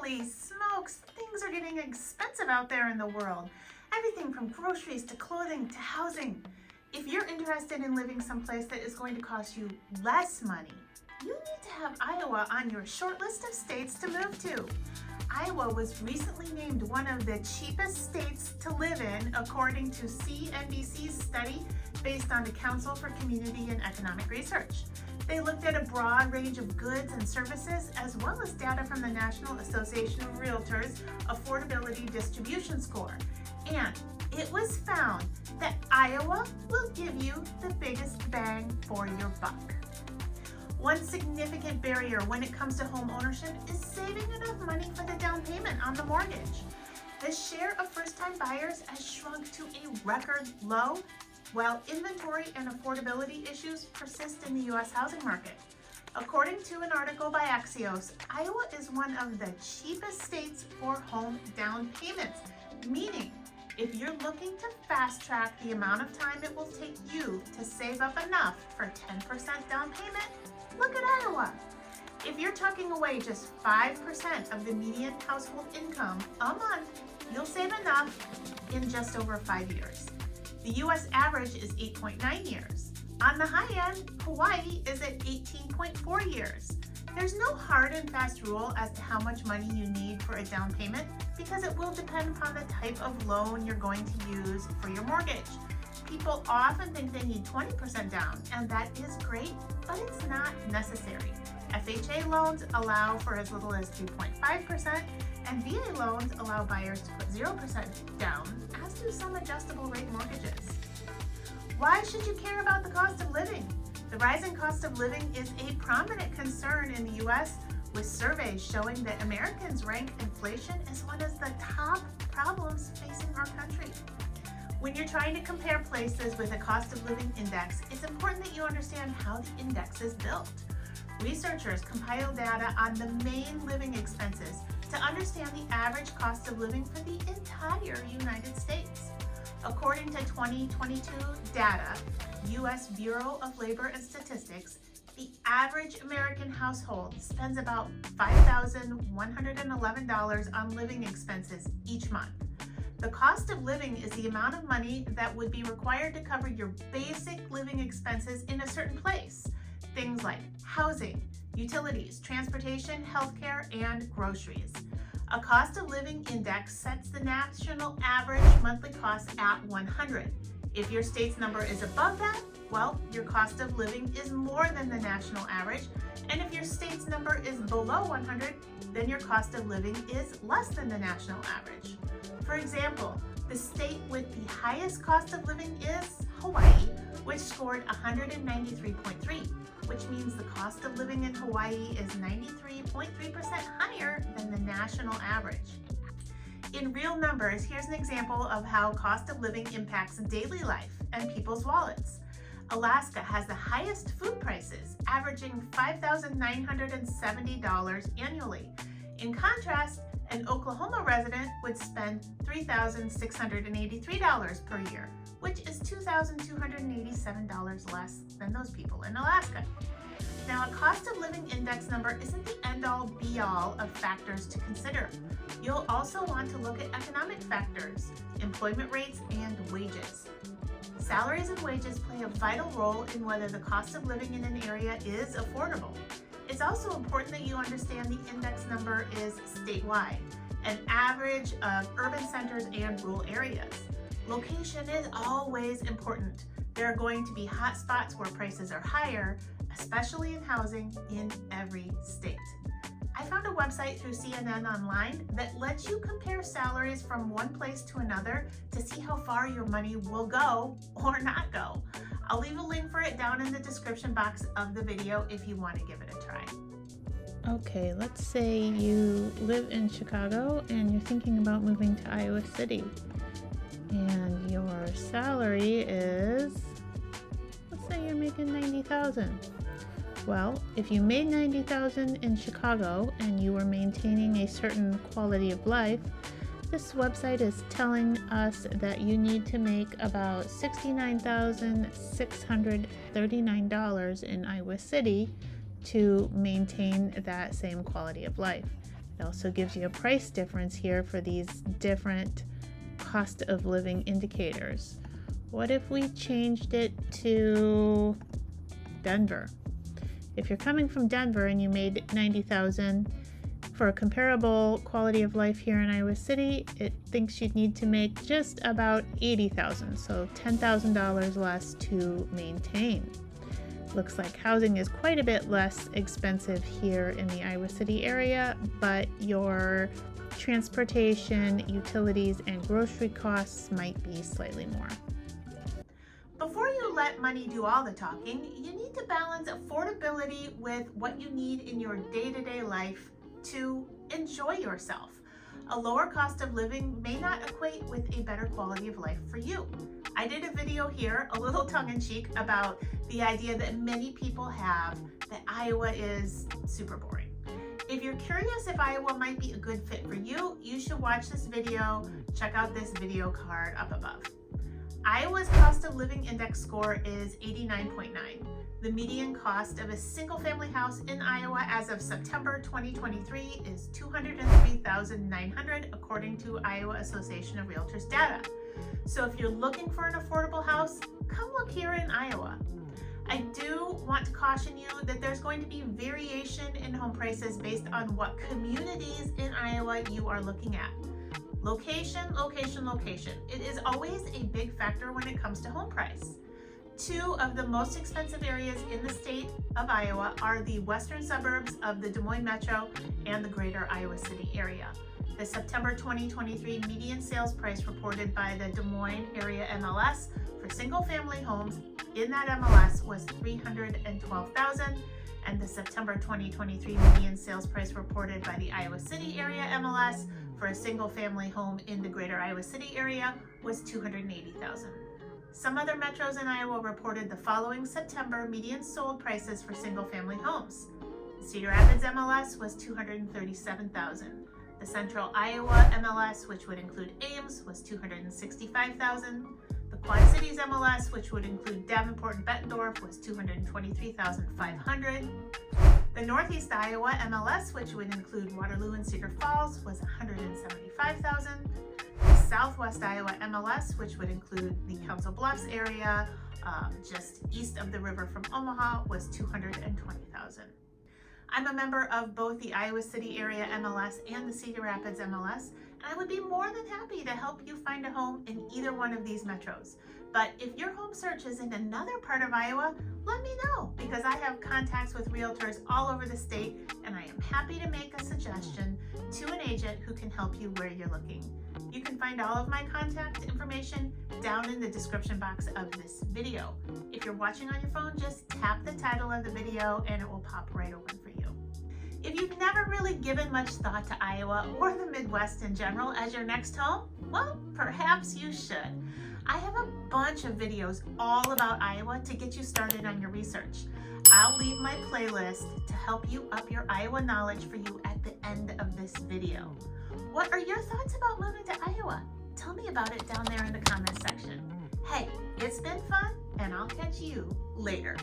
Holy smokes, things are getting expensive out there in the world. Everything from groceries to clothing to housing. If you're interested in living someplace that is going to cost you less money, you need to have Iowa on your short list of states to move to. Iowa was recently named one of the cheapest states to live in according to CNBC's study based on the Council for Community and Economic Research. They looked at a broad range of goods and services as well as data from the National Association of Realtors Affordability Distribution Score. And it was found that Iowa will give you the biggest bang for your buck. One significant barrier when it comes to home ownership is saving enough money for the down payment on the mortgage. The share of first-time buyers has shrunk to a record low, while inventory and affordability issues persist in the U.S. housing market. According to an article by Axios, Iowa is one of the cheapest states for home down payments, meaning if you're looking to fast-track the amount of time it will take you to save up enough for 10% down payment, look at Iowa. If you're tucking away just 5% of the median household income a month, you'll save enough in just over 5 years. The U.S. average is 8.9 years. On the high end, Hawaii is at 18.4 years. There's no hard and fast rule as to how much money you need for a down payment because it will depend upon the type of loan you're going to use for your mortgage. People often think they need 20% down, and that is great, but it's not necessary. FHA loans allow for as little as 2.5%, and VA loans allow buyers to put 0% down, as do some adjustable rate mortgages. Why should you care about the cost of living? The rising cost of living is a prominent concern in the U.S., with surveys showing that Americans rank inflation as one of the top problems facing our country. When you're trying to compare places with a cost of living index, it's important that you understand how the index is built. Researchers compile data on the main living expenses to understand the average cost of living for the entire United States. According to 2022 data, U.S. Bureau of Labor and Statistics, the average American household spends about $5,111 on living expenses each month. The cost of living is the amount of money that would be required to cover your basic living expenses in a certain place. Things like housing, utilities, transportation, healthcare, and groceries. A cost of living index sets the national average monthly cost at 100. If your state's number is above that, well, your cost of living is more than the national average. And if your state's number is below 100, then your cost of living is less than the national average. For example, the state with the highest cost of living is Hawaii, which scored 193.3, which means the cost of living in Hawaii is 93.3% higher than the national average. In real numbers, here's an example of how cost of living impacts daily life and people's wallets. Alaska has the highest food prices, averaging $5,970 annually. In contrast, an Oklahoma resident would spend $3,683 per year, which is $2,287 less than those people in Alaska. Now, a cost of living index number isn't the end-all be-all of factors to consider. You'll also want to look at economic factors, employment rates, and wages. Salaries and wages play a vital role in whether the cost of living in an area is affordable. It's also important that you understand the index number is statewide, an average of urban centers and rural areas. Location is always important. There are going to be hot spots where prices are higher, especially in housing in every state. I found a website through CNN Online that lets you compare salaries from one place to another to see how far your money will go or not go. I'll leave a link for it down in the description box of the video if you want to give it a try. Okay, let's say you live in Chicago and you're thinking about moving to Iowa City. And your salary is, let's say you're making $90,000. Well, if you made $90,000 in Chicago and you were maintaining a certain quality of life, this website is telling us that you need to make about $69,639 in Iowa City to maintain that same quality of life. It also gives you a price difference here for these different cost of living indicators. What if we changed it to Denver? If you're coming from Denver and you made $90,000, for a comparable quality of life here in Iowa City, it thinks you'd need to make just about $80,000, so $10,000 less to maintain. Looks like housing is quite a bit less expensive here in the Iowa City area, but your transportation, utilities, and grocery costs might be slightly more. Before you let money do all the talking, you need to balance affordability with what you need in your day-to-day life to enjoy yourself. A lower cost of living may not equate with a better quality of life for you. I did a video here, a little tongue-in-cheek, about the idea that many people have that Iowa is super boring. If you're curious if Iowa might be a good fit for you, you should watch this video. Check out this video card up above. Iowa's cost of living index score is 89.9. The median cost of a single-family house in Iowa as of September 2023 is $203,900 according to Iowa Association of Realtors data. So if you're looking for an affordable house, come look here in Iowa. I do want to caution you that there's going to be variation in home prices based on what communities in Iowa you are looking at. Location, location, location. It is always a big factor when it comes to home price. Two of the most expensive areas in the state of Iowa are the western suburbs of the Des Moines Metro and the greater Iowa City area. The September 2023 median sales price reported by the Des Moines area MLS for single-family homes in that MLS was $312,000, and the September 2023 median sales price reported by the Iowa City area MLS for a single-family home in the greater Iowa City area was $280,000. Some other metros in Iowa reported the following September median sold prices for single-family homes. The Cedar Rapids MLS was $237,000. The Central Iowa MLS, which would include Ames, was $265,000. The Quad Cities MLS, which would include Davenport and Bettendorf, was $223,500. The Northeast Iowa MLS, which would include Waterloo and Cedar Falls, was $175,000. The Southwest Iowa MLS, which would include the Council Bluffs area, just east of the river from Omaha, was $220,000. I'm a member of both the Iowa City area MLS and the Cedar Rapids MLS, and I would be more than happy to help you find a home in either one of these metros. But if your home search is in another part of Iowa, let me know, because I have contacts with realtors all over the state, and I am happy to make a suggestion to an agent who can help you where you're looking. You can find all of my contact information down in the description box of this video. If you're watching on your phone, just tap the title of the video and it will pop right open for you. If you've never really given much thought to Iowa or the Midwest in general as your next home, well, perhaps you should. I have a bunch of videos all about Iowa to get you started on your research. I'll leave my playlist to help you up your Iowa knowledge for you at the end of this video. What are your thoughts about moving to Iowa? Tell me about it down there in the comments section. Hey, it's been fun, and I'll catch you later.